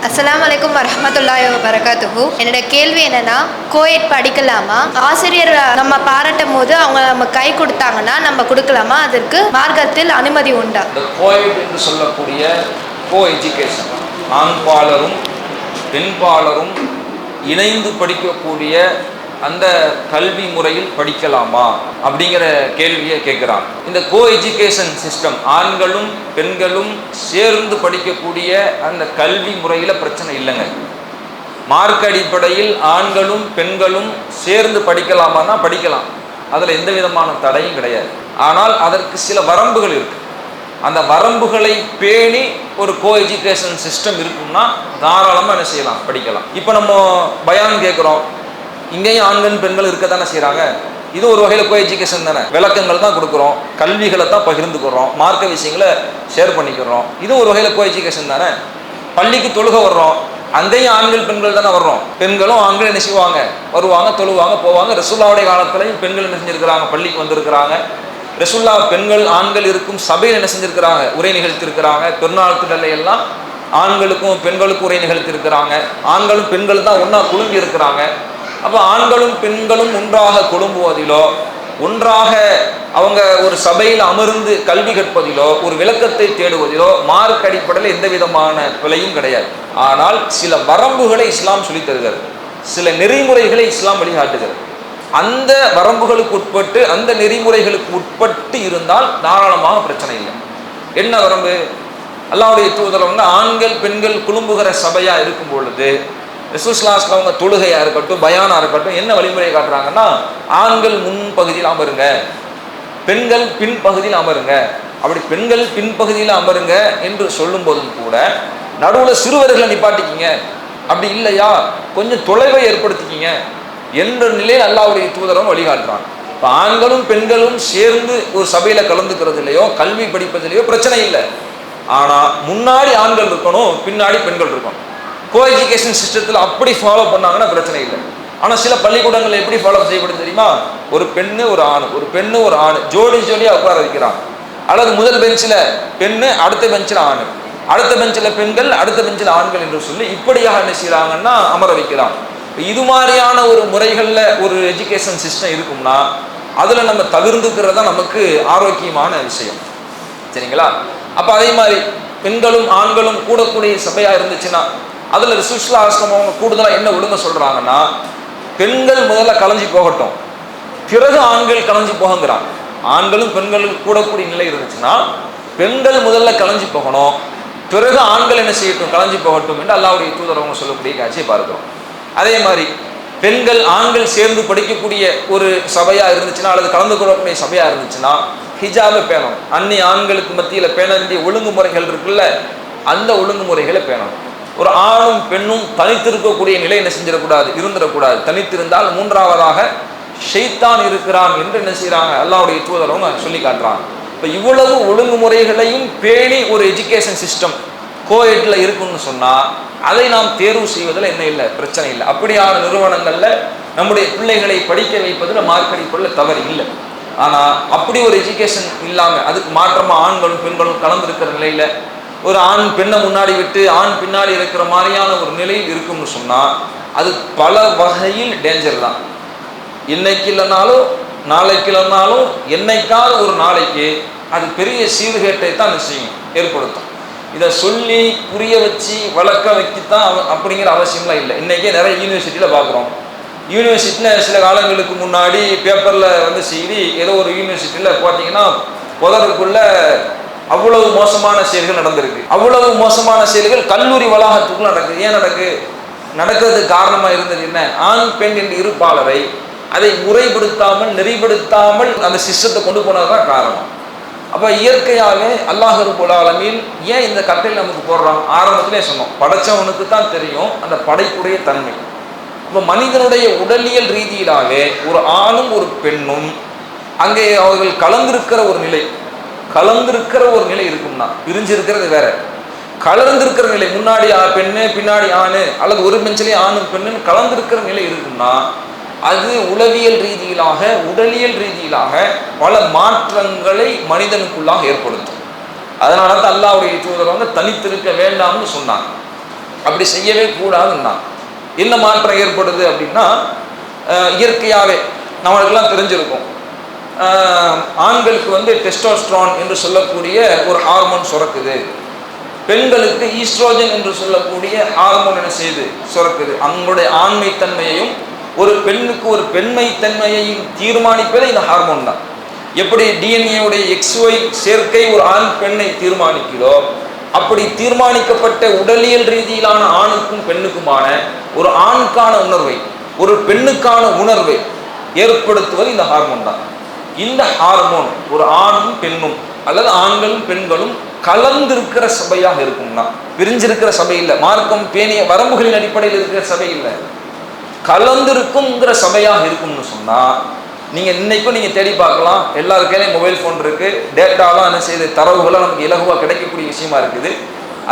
அஸ்ஸலாமு அலைக்கும் வரஹ்மத்துல்லாஹி வபரகாத்துஹு. என்னோட கேள்வி என்னன்னா, கோயட் படிக்கலாமா? ஆசிரியர் நம்ம பாராட்டும் போது அவங்க நம்ம கை கொடுத்தாங்கன்னா நம்ம கொடுக்கலாமா? அதற்கு மார்க்கத்தில் அனுமதி உண்டா? இந்த கோயட் என்று சொல்லக்கூடிய கோ எஜுகேஷன், ஆண்பாளரும் பெண்பாளரும் இணைந்து படிக்கக்கூடிய அந்த கல்வி முறையில் படிக்கலாமா அப்படிங்கிற கேள்வியை கேட்குறாங்க. இந்த கோ எஜுகேஷன் சிஸ்டம், ஆண்களும் பெண்களும் சேர்ந்து படிக்கக்கூடிய அந்த கல்வி முறையில் பிரச்சனை இல்லைங்க. மார்க் அடிப்படையில் ஆண்களும் பெண்களும் சேர்ந்து படிக்கலாமான்னா படிக்கலாம், அதில் எந்த விதமான தடையும் கிடையாது. ஆனால் அதற்கு சில வரம்புகள் இருக்கு. அந்த வரம்புகளை பேணி ஒரு கோ எஜுகேஷன் சிஸ்டம் இருக்குன்னா தாராளமாக என்ன செய்யலாம், படிக்கலாம். இப்போ நம்ம பயான் கேட்குறோம், இங்கேயும் ஆண்கள் பெண்கள் இருக்க தானே செய்கிறாங்க. இது ஒரு வகையில் கோ எஜுகேஷன் தானே. விளக்கங்கள் தான் கொடுக்குறோம், கல்விகளை தான் பகிர்ந்துக்கிறோம், மார்க்க விஷயங்களை ஷேர் பண்ணிக்கிறோம். இது ஒரு வகையில் கோ எஜுகேஷன் தானே. பள்ளிக்கு தொழுக வர்றோம், அங்கேயும் ஆண்கள் பெண்கள் தானே வர்றோம். பெண்களும் ஆண்கள் என்ன செய்வாங்க, வருவாங்க, தொழுவாங்க, போவாங்க. ரசூலுல்லாஹ்வுடைய காலத்திலையும் பெண்கள் என்ன செஞ்சிருக்கிறாங்க, பள்ளிக்கு வந்திருக்கிறாங்க. ரசூலுல்லாஹ் பெண்கள் ஆண்கள் இருக்கும் சபையில் என்ன செஞ்சிருக்கிறாங்க, உரை நிகழ்த்திருக்கிறாங்க. பெருநாள் திடலை எல்லாம் ஆண்களுக்கும் பெண்களுக்கும் உரை நிகழ்த்திருக்கிறாங்க. ஆண்களும் பெண்கள் தான் ஒன்றா குழும்பி இருக்கிறாங்க. அப்போ ஆண்களும் பெண்களும் ஒன்றாக குழும்புவதிலோ, ஒன்றாக அவங்க ஒரு சபையில் அமர்ந்து கல்வி கற்பதிலோ, ஒரு விளக்கத்தை தேடுவதிலோ மார்க் அடிப்படையில் எந்த விதமான பிழையும் கிடையாது. ஆனால் சில வரம்புகளை இஸ்லாம் சொல்லித் தருகிறது, சில நெறிமுறைகளை இஸ்லாம் வழிகாட்டுகிறது. அந்த வரம்புகளுக்கு உட்பட்டு, அந்த நெறிமுறைகளுக்கு உட்பட்டு இருந்தால் தாராளமாக பிரச்சனை இல்லை. என்ன வரம்பு? அல்லாஹ்வுடைய தூதர் வந்து ஆண்கள் பெண்கள் குழும்புகிற சபையா இருக்கும் பொழுது ரசூலுல்லாஹ் அவங்க தொழுகையா இருக்கட்டும், பயானா இருக்கட்டும், என்ன வழிமுறையை காட்டுறாங்கன்னா, ஆண்கள் முன் பகுதியில் அமருங்க, பெண்கள் பின் பகுதியில் அமருங்க. அப்படி பெண்கள் பின்பகுதியில் அமருங்க என்று சொல்லும் போதும் கூட நடுவில் சிறுவர்களை நிப்பாட்டிக்கிங்க, அப்படி இல்லையா கொஞ்சம் தொலைவை ஏற்படுத்திக்கிங்க என்ற நிலையில் அல்லாஹ்வுடைய தூதரும் வழிகாட்டுறாங்க. இப்போ ஆண்களும் பெண்களும் சேர்ந்து ஒரு சபையில் கலந்துக்கிறதுலையோ கல்வி படிப்பதிலையோ பிரச்சனை இல்லை. ஆனால் முன்னாடி ஆண்கள் இருக்கணும், பின்னாடி பெண்கள் இருக்கணும். கோ எஜுகேஷன் சிஸ்டத்தில் அப்படி ஃபாலோ பண்ணாங்கன்னா பிரச்சனை இல்லை. ஆனால் சில பள்ளிக்கூடங்கள் எப்படி ஃபாலோ செய்யப்படும் தெரியுமா? ஒரு பெண்ணு ஒரு ஆண், ஒரு பெண்ணு ஒரு ஆண் ஜோடி ஜோடியாக உட்கார வைக்கிறாங்க. அல்லது முதல் பெஞ்சில் பெண்ணு, அடுத்த பெஞ்சில் ஆண், அடுத்த பெஞ்சில் பெண்கள், அடுத்த பெஞ்சில் ஆண்கள் என்று சொல்லி இப்படியாக என்ன செய்கிறாங்கன்னா அமர வைக்கிறாங்க. இது மாதிரியான ஒரு முறைகளில் ஒரு எஜுகேஷன் சிஸ்டம் இருக்கும்னா அதில் நம்ம தவிர்த்துக்கிறதா நமக்கு ஆரோக்கியமான விஷயம். சரிங்களா? அப்போ அதே மாதிரி பெண்களும் ஆண்களும் கூடக்கூடிய சபையாக இருந்துச்சுன்னா அதில் ரசூலுல்லாஹ் அவங்க கூடுதலாக என்ன ஒழுங்க சொல்கிறாங்கன்னா, பெண்கள் முதல்ல கலைஞ்சி போகட்டும், பிறகு ஆண்கள் கலைஞ்சி போகங்கிறாங்க. ஆண்களும் பெண்களும் கூடக்கூடிய நிலை இருந்துச்சுன்னா பெண்கள் முதல்ல கலைஞ்சி போகணும், பிறகு ஆண்கள் என்ன செய்யட்டும், கலைஞ்சி போகட்டும் என்று அல்லாஹ்வுடைய தூதர் அவங்க சொல்லக்கூடிய காட்சியை பார்க்கிறோம். அதே மாதிரி பெண்கள் ஆண்கள் சேர்ந்து படிக்கக்கூடிய ஒரு சபையாக இருந்துச்சுன்னா, அல்லது கலந்து கொள்ளக்கூடிய சபையாக இருந்துச்சுன்னா ஹிஜாபை பேணணும். அந்நிய ஆண்களுக்கு மத்தியில் பேண வேண்டிய ஒழுங்குமுறைகள் இருக்குல்ல, அந்த ஒழுங்குமுறைகளை பேணணும். ஒரு ஆணும் பெண்ணும் தனித்திருக்கக்கூடிய நிலை என்ன செஞ்சிடக்கூடாது, இருந்துடக்கூடாது. தனித்திருந்தால் மூன்றாவதாக ஷைத்தான் இருக்கிறான் என்று என்ன செய்கிறாங்க அல்லாஹ்வுடைய தூதரவங்க சொல்லி காட்டுறாங்க. இப்போ இவ்வளவு ஒழுங்குமுறைகளையும் பேணி ஒரு எஜுகேஷன் சிஸ்டம் கோஎட்டில் இருக்குன்னு சொன்னால் அதை நாம் தேர்வு செய்வதில் என்ன இல்லை, பிரச்சனை இல்லை. அப்படியான நிறுவனங்களில் நம்முடைய பிள்ளைகளை படிக்க வைப்பதில் மார்க் அடிப்படையில் தவறு இல்லை. ஆனால் அப்படி ஒரு எஜுகேஷன் இல்லாமல் அதுக்கு மாற்றமாக ஆண்களும் பெண்களும் கலந்துருக்கிற நிலையில் ஒரு ஆண் பெண்ணை முன்னாடி விட்டு ஆண் பின்னாடி இருக்கிற மாதிரியான ஒரு நிலையில் இருக்கும்னு சொன்னால் அது பல வகையில் டேஞ்சர் தான். இன்னைக்கு இல்லைனாலும் நாளைக்கு இல்லைனாலும் என்னைக்காவது ஒரு நாளைக்கு அது பெரிய சீர்கேட்டை தான் நிச்சயம் ஏற்படுத்தும். இதை சொல்லி புரிய வச்சு வளர்க்க வைக்கத்தான் அப்படிங்கிற அவசியம்லாம் இல்லை. இன்றைக்கே நிறைய யூனிவர்சிட்டியில் பார்க்குறோம். யூனிவர்சிட்டியில் சில காலங்களுக்கு முன்னாடி பேப்பரில் வந்து செய்தி, ஏதோ ஒரு யூனிவர்சிட்டியில் பார்த்தீங்கன்னா புதருக்குள்ள அவ்வளவு மோசமான செயல்கள் நடந்திருக்கு. அவ்வளவு மோசமான செயல்கள் கல்லூரி வளாகத்துக்குள்ள நடக்குது. ஏன் நடக்கிறதுக்கு காரணமாக இருந்தது என்ன? ஆண் பெண் என்ற இருப்பாளரை அதை முறைப்படுத்தாமல் நெறிப்படுத்தாமல் அந்த சிஸ்டத்தை கொண்டு போனதுதான் காரணம். அப்போ இயற்கையாகவே அல்லாஹ் ரப்பல் ஆலமீன் ஏன் இந்த கட்டையில் நமக்கு போடுறான்? ஆரம்பத்திலே சொன்னோம், படைச்சவனுக்கு தான் தெரியும் அந்த படைப்புடைய தன்மை. இப்போ மனிதனுடைய உடலியல் ரீதியிலாகவே ஒரு ஆணும் ஒரு பெண்ணும் அங்கே அவர்கள் கலந்திருக்கிற ஒரு நிலை இருக்கும்னா, பிரிஞ்சிருக்கிறது வேற, கலந்திருக்கிற நிலை, முன்னாடி பெண்ணு பின்னாடி ஆணு அல்லது ஒரு பெஞ்சிலே ஆணும் பெண்ணும் கலந்திருக்கிற நிலை இருக்கும்னா அது உளவியல் ரீதியிலாக உடலியல் ரீதியிலாக பல மாற்றங்களை மனிதனுக்குள்ளாக ஏற்படுத்தும். அதனால தான் அல்லாஹ்வுடைய தூதர் வந்து தனித்திருக்க வேண்டாம்னு சொன்னாங்க. அப்படி செய்யவே கூடாதுன்னா என்ன மாற்றம் ஏற்படுது அப்படின்னா, இயற்கையாகவே நம்மளுக்கெல்லாம் தெரிஞ்சிருக்கும், ஆண்களுக்கு வந்து டெஸ்டோஸ்டரான் என்று சொல்லக்கூடிய ஒரு ஹார்மோன் சுரக்குது, பெண்களுக்கு ஈஸ்ட்ரோஜன் என்று சொல்லக்கூடிய ஹார்மோன் என்ன செய்யுது, சுரக்குது. அவங்களுடைய ஆண்மைத்தன்மையையும் ஒரு பெண்ணுக்கு ஒரு பெண்மைத்தன்மையையும் தீர்மானிப்பதே இந்த ஹார்மோன் தான். எப்படி டிஎன்ஏவுடைய XY சேர்க்கை ஒரு ஆண் பெண்ணை தீர்மானிக்கிறதோ, அப்படி தீர்மானிக்கப்பட்ட உடலியல் ரீதியிலான ஆணுக்கும் பெண்ணுக்குமான ஒரு ஆணுக்கான உணர்வை, ஒரு பெண்ணுக்கான உணர்வை ஏற்படுத்துவது இந்த ஹார்மோன் தான். இந்த ஹார்மோன் ஒரு ஆணும் பெண்ணும் அல்லது ஆண்களும் பெண்களும் கலந்திருக்கிற சபையாக இருக்கும்னா, பிரிஞ்சிருக்கிற சபை இல்லை, மார்க்கம் பேணிய வரம்புகளின் அடிப்படையில் இருக்கிற சபை இல்லை, கலந்திருக்குங்கிற சபையாக இருக்கும்னு சொன்னா, நீங்க இன்னைக்கும் நீங்க தேடி பார்க்கலாம், எல்லாரு கையிலையும் மொபைல் ஃபோன் இருக்கு, டேட்டாலாம் என்ன செய்யுது, தரவுகளாக நமக்கு இலகுவாக கிடைக்கக்கூடிய விஷயமா இருக்குது.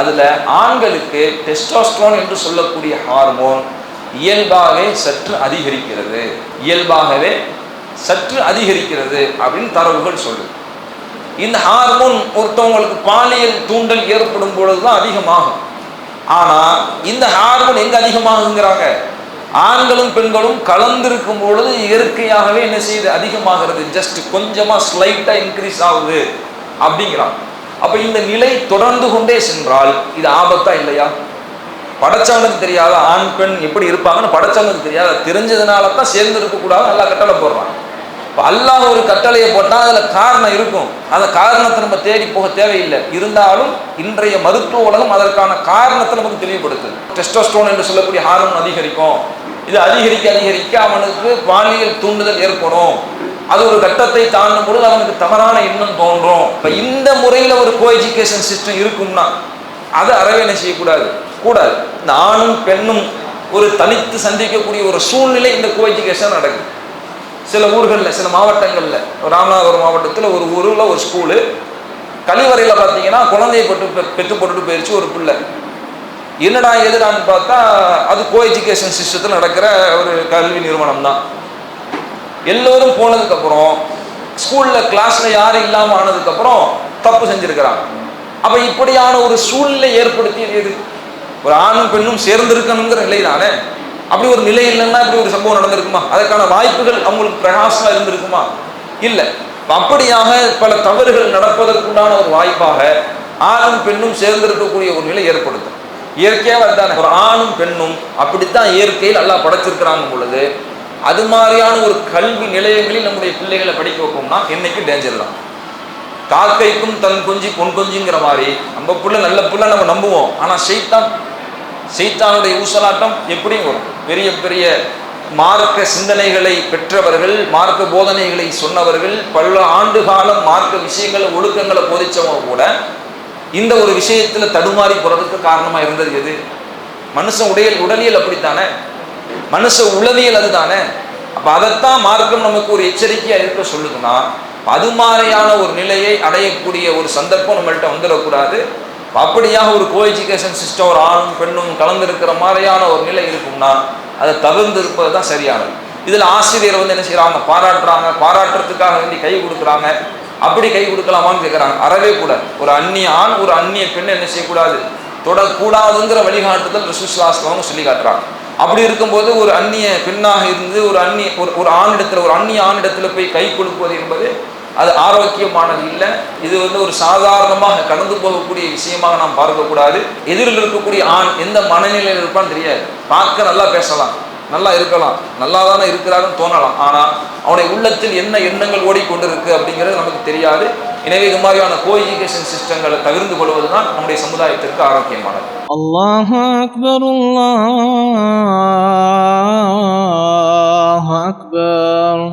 அதுல ஆண்களுக்கு டெஸ்டோஸ்டரான் என்று சொல்லக்கூடிய ஹார்மோன் இயல்பாகவே சற்று அதிகரிக்கிறது, இயல்பாகவே சற்று அதிகரிக்கிறது அப்படின்னு தரவுகள் சொல்லுது. இந்த ஹார்மோன் ஒருத்தவங்களுக்கு பாலியல் தூண்டல் ஏற்படும் பொழுதுதான் அதிகமாகும். ஆனா இந்த ஹார்மோன் எங்க அதிகமாகுங்கிறாங்க, ஆண்களும் பெண்களும் கலந்திருக்கும் பொழுது இயற்கையாகவே என்ன செய்யுது, அதிகமாகிறது, ஜஸ்ட் கொஞ்சமா ஸ்லைட்டா இன்க்ரீஸ் ஆகுது அப்படிங்கிறாங்க. அப்ப இந்த நிலை தொடர்ந்து கொண்டே சென்றால் இது ஆபத்தா இல்லையா? படைச்சவனுக்கு தெரியாத ஆண் பெண் எப்படி இருப்பாங்கன்னு படைச்சவனுக்கு தெரியாத, தெரிஞ்சதுனால தான் சேர்ந்து இருக்கக்கூடாது அல்லாஹ் கட்டளை போடுறான். இப்போ அல்லாஹ் ஒரு கட்டளையை போட்டால் அதில் காரணம் இருக்கும், அந்த காரணத்தை நம்ம தேடி போக தேவையில்லை. இருந்தாலும் இன்றைய மருத்துவ உலகம் அதற்கான காரணத்தை நமக்கு தெளிவுபடுத்துது. டெஸ்டோஸ்டரான் என்று சொல்லக்கூடிய ஹார்மோன் அதிகரிக்கும், இது அதிகரிக்க அதிகரிக்க அவனுக்கு பாலியல் தூண்டுதல் ஏற்படும், அது ஒரு கட்டத்தை தாண்டும் பொழுது அவனுக்கு தவறான எண்ணம் தோன்றும். இப்போ இந்த முறையில் ஒரு கோ எஜுகேஷன் சிஸ்டம் இருக்கும்னா அதை அறவே என்ன செய்யக்கூடாது, கூடாது. இந்த ஆணும் பெண்ணும் ஒரு தனித்து சந்திக்கக்கூடிய ஒரு சூழ்நிலை இந்த கோ எஜுகேஷன் நடக்குது. சில ஊர்களில், சில மாவட்டங்களில், ராமநாதபுரம் மாவட்டத்தில் ஒரு ஊரில் ஒரு ஸ்கூலு, கழிவறையில் பார்த்தீங்கன்னா குழந்தையை பெற்று போட்டுட்டு போயிடுச்சு ஒரு பிள்ளை. என்னடா எதுடான்னு பார்த்தா அது கோ எஜுகேஷன் சிஸ்டத்தில் நடக்கிற ஒரு கல்வி நிறுவனம் தான். எல்லோரும் போனதுக்கப்புறம் ஸ்கூலில் கிளாஸில் யாரும் இல்லாமல் ஆனதுக்கப்புறம் தப்பு செஞ்சுருக்கிறாங்க. அப்போ இப்படியான ஒரு சூழ்நிலை ஏற்படுத்தியது எது? ஒரு ஆணும் பெண்ணும் சேர்ந்திருக்கணுங்கிற நிலை தானே. அப்படி ஒரு நிலை இல்லைன்னா இப்படி ஒரு சம்பவம் நடந்திருக்குமா? அதற்கான வாய்ப்புகள் அவங்களுக்கு பிரகாசமாக இருந்திருக்குமா? இல்லை. அப்படியாக பல தவறுகள் நடப்பதற்குண்டான ஒரு வாய்ப்பாக ஆணும் பெண்ணும் சேர்ந்திருக்கக்கூடிய ஒரு நிலை ஏற்படுத்தும். இயற்கையாக அதுதானே, ஒரு ஆணும் பெண்ணும் அப்படித்தான் இயற்கையில் எல்லாம் படைச்சிருக்கிறாங்க பொழுது அது மாதிரியான ஒரு கல்வி நிலையங்களில் நம்முடைய பிள்ளைகளை படிக்க வைப்போம்னா என்னைக்கு டேஞ்சர் தான். காக்கைக்கும் தன் குஞ்சு பொன் குஞ்சுங்கிற மாதிரி நம்ம பிள்ளை நல்ல பிள்ளை நம்ம நம்புவோம், ஆனால் சைத்தானுடைய ஊசலாட்டம் எப்படியும் வரும். பெரிய பெரிய மார்க்க சிந்தனைகளை பெற்றவர்கள், மார்க்க போதனைகளை சொன்னவர்கள், பல ஆண்டு காலம் மார்க்க விஷயங்களை ஒழுக்கங்களை போதிச்சவங்க கூட இந்த ஒரு விஷயத்தில் தடுமாறி போறதுக்கு காரணமாக இருந்தது எது? மனுஷ உடலியல் அப்படித்தானே, மனுஷ உளவியல் அதுதானே. அப்போ அதைத்தான் மார்க்கம் நமக்கு ஒரு எச்சரிக்கையாக இருக்க சொல்லுதுன்னா, அது மாதிரியான ஒரு நிலையை அடையக்கூடிய ஒரு சந்தர்ப்பம் நம்மள்கிட்ட வந்துடக்கூடாது. அப்படியாக ஒரு கோ எஜுகேஷன் சிஸ்டம், ஒரு ஆணும் பெண்ணும் கலந்துருக்கிற மாதிரியான ஒரு நிலை இருக்கும்னா அதை தவிர்த்து இருப்பது தான் சரியானது. இதில் ஆசிரியர் வந்து என்ன செய்கிறாங்க, பாராட்டுறாங்க, பாராட்டுறதுக்காக வேண்டி கை கொடுக்குறாங்க. அப்படி கை கொடுக்கலாமான்னு கேட்குறாங்க. அறவே கூடாது. ஒரு அந்நிய ஆண் ஒரு அந்நிய பெண்ணை என்ன செய்யக்கூடாது, தொடக்கூடாதுங்கிற வழிகாட்டுதல் ரசூலுல்லாஹி ஸல்லல்லாஹு அலைஹி வஸல்லம் சொல்லி காட்டுறாங்க. அப்படி இருக்கும்போது ஒரு அந்நிய பெண்ணாக இருந்து ஒரு ஆணிடத்தில், ஒரு அந்நிய ஆணிடத்தில் போய் கை கொடுப்பது என்பது அது ஆரோக்கியமானது இல்லை. இது வந்து ஒரு சாதாரணமாக கடந்து போகக்கூடிய விஷயமாக நாம் பார்க்கக்கூடாது. எதிரில் இருக்கக்கூடிய ஆண் எந்த மனநிலையில் இருப்பான்னு தெரியாது. பார்க்க நல்லா பேசலாம், நல்லா இருக்கலாம், நல்லா தானே இருக்கிறாருன்னு தோணலாம், ஆனால் அவனுடைய உள்ளத்தில் என்ன எண்ணங்கள் ஓடிக்கொண்டிருக்கு அப்படிங்கிறது நமக்கு தெரியாது. எனவே இது மாதிரியான கோ எஜுகேஷன் சிஸ்டங்களை தவிர்த்து கொள்வது தான் நம்முடைய சமுதாயத்திற்கு ஆரோக்கியமானது. அல்லாஹு அக்பர், அல்லாஹு அக்பர்.